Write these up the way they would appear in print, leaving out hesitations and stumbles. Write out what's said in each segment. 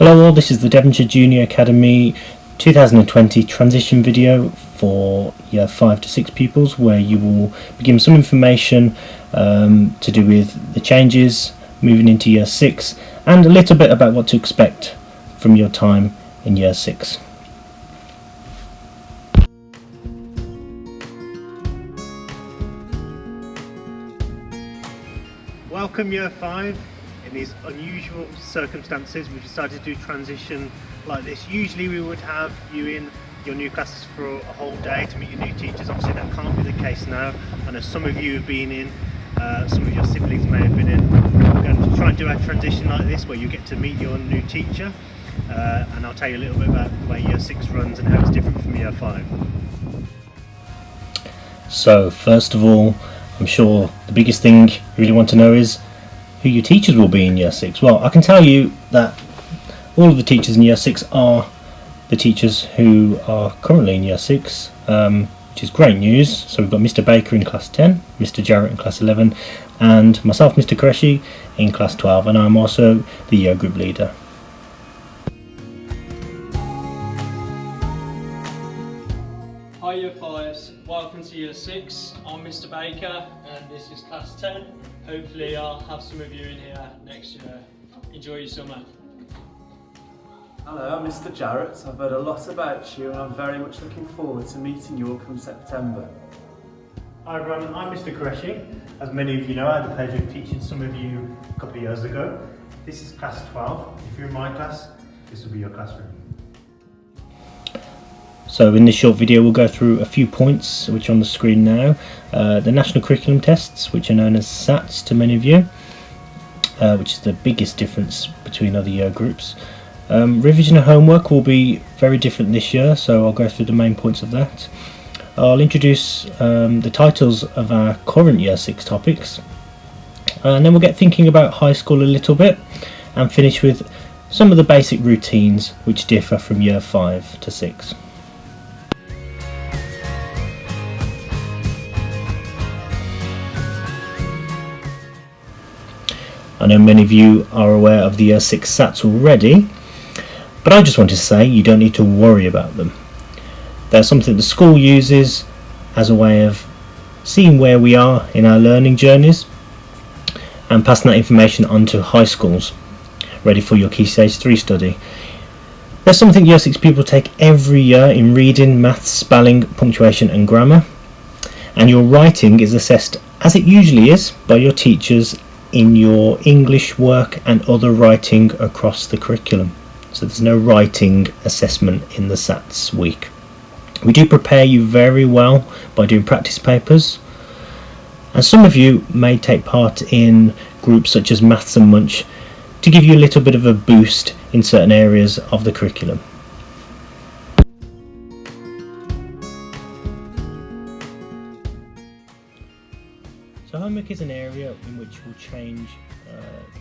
Hello all, this is the Devonshire Junior Academy 2020 transition video for year 5 to 6 pupils, where you will be given some information to do with the changes moving into year 6 and a little bit about what to expect from your time in year 6. Welcome year 5. In these unusual circumstances, we decided to do transition like this. Usually we would have you in your new classes for a whole day to meet your new teachers. Obviously that can't be the case now. I know some of you have been in, some of your siblings may have been in. We're going to try and do our transition like this, where you get to meet your new teacher, and I'll tell you a little bit about the way year 6 runs and how it's different from year 5. So first of all, I'm sure the biggest thing you really want to know is who your teachers will be in year 6. Well, I can tell you that all of the teachers in year 6 are the teachers who are currently in year 6, which is great news. So we've got Mr. Baker in class 10, Mr. Jarrett in class 11, and myself, Mr. Qureshi, in class 12, and I'm also the year group leader. Hi year 5s, welcome to year 6. I'm Mr. Baker and this is class 10. Hopefully I'll have some of you in here next year. Enjoy your summer. Hello, I'm Mr. Jarrett. I've heard a lot about you and I'm very much looking forward to meeting you all come September. Hi everyone, I'm Mr. Qureshi. As many of you know, I had the pleasure of teaching some of you a couple of years ago. This is class 12. If you're in my class, this will be your classroom. So in this short video we'll go through a few points which are on the screen now. The national curriculum tests, which are known as SATs to many of you, which is the biggest difference between other year groups. Revision and homework will be very different this year, so I'll go through the main points of that. I'll introduce the titles of our current year 6 topics, and then we'll get thinking about high school a little bit and finish with some of the basic routines which differ from year 5 to 6. I know many of you are aware of the year 6 SATs already, but I just want to say you don't need to worry about them. They're something the school uses as a way of seeing where we are in our learning journeys and passing that information on to high schools ready for your Key Stage 3 study. There's something year 6 people take every year in reading, maths, spelling, punctuation and grammar, and your writing is assessed, as it usually is, by your teachers in your English work and other writing across the curriculum. So there's no writing assessment in the SATs week. We do prepare you very well by doing practice papers, and some of you may take part in groups such as Maths and Munch to give you a little bit of a boost in certain areas of the curriculum. So homework is an area in which will change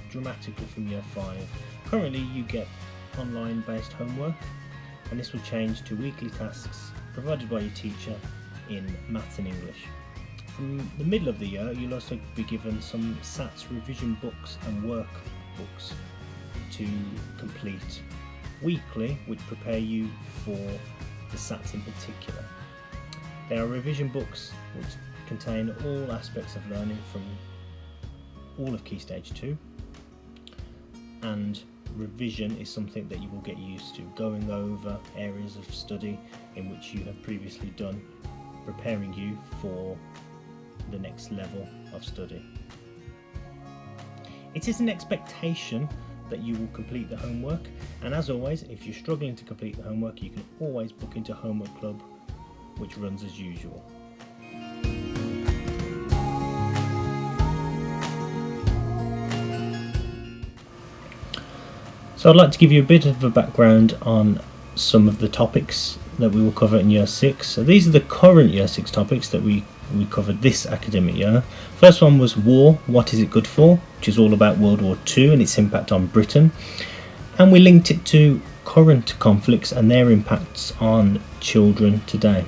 dramatically from year 5. Currently you get online based homework, and this will change to weekly tasks provided by your teacher in maths and English. From the middle of the year you'll also be given some SATs revision books and workbooks to complete weekly, which prepare you for the SATs in particular. They are revision books which contain all aspects of learning from all of Key Stage 2, and revision is something that you will get used to, going over areas of study in which you have previously done, preparing you for the next level of study. It is an expectation that you will complete the homework, and as always, if you're struggling to complete the homework, you can always book into Homework Club, which runs as usual. So I'd like to give you a bit of a background on some of the topics that we will cover in year 6. So these are the current year 6 topics that we covered this academic year. First one was War, What Is It Good For?, which is all about World War II and its impact on Britain. And we linked it to current conflicts and their impacts on children today.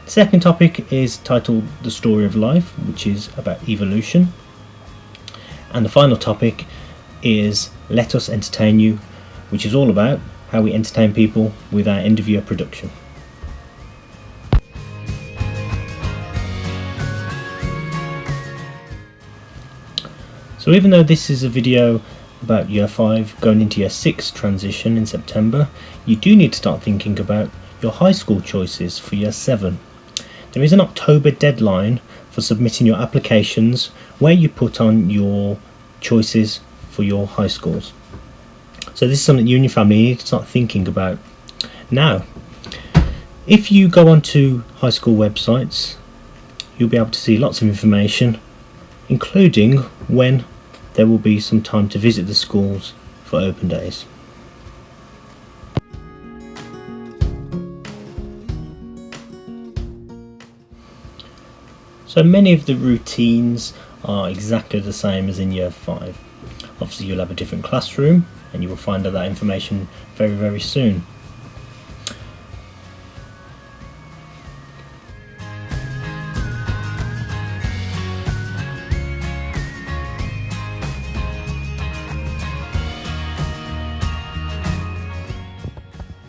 The second topic is titled The Story of Life, which is about evolution. And the final topic is Let Us Entertain You, which is all about how we entertain people with our end of year production. So even though this is a video about year 5 going into year 6 transition in September, you do need to start thinking about your high school choices for year 7. There is an October deadline for submitting your applications where you put on your choices for your high schools. So this is something you and your family need to start thinking about. Now, if you go onto high school websites, you'll be able to see lots of information, including when there will be some time to visit the schools for open days. So many of the routines are exactly the same as in year 5. Obviously you'll have a different classroom and you will find out that information very soon.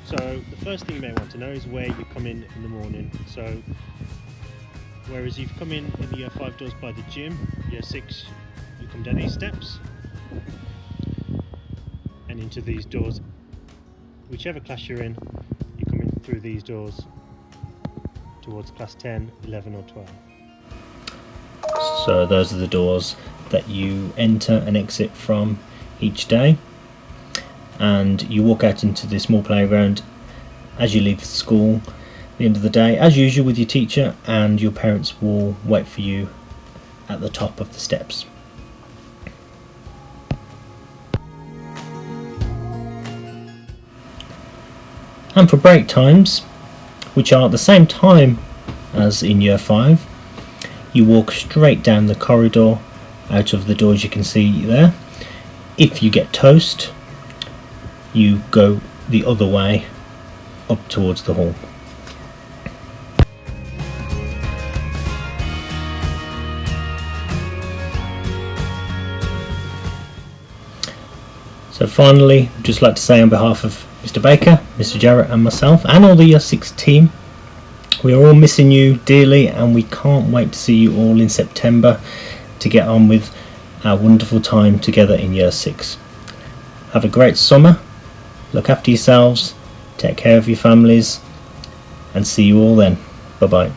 So the first thing you may want to know is where you come in the morning. So whereas you've come in the year 5 doors by the gym, year 6 you come down these steps and into these doors. Whichever class you're in, you come in through these doors towards class 10, 11 or 12. So those are the doors that you enter and exit from each day, and you walk out into the small playground as you leave the school at the end of the day, as usual with your teacher, and your parents will wait for you at the top of the steps. And for break times, which are at the same time as in year 5, you walk straight down the corridor out of the doors you can see there. If you get toast, you go the other way up towards the hall. So finally, I'd just like to say on behalf of Mr. Baker, Mr. Jarrett and myself and all the year 6 team, we are all missing you dearly and we can't wait to see you all in September to get on with our wonderful time together in year 6. Have a great summer, look after yourselves, take care of your families, and see you all then. Bye bye.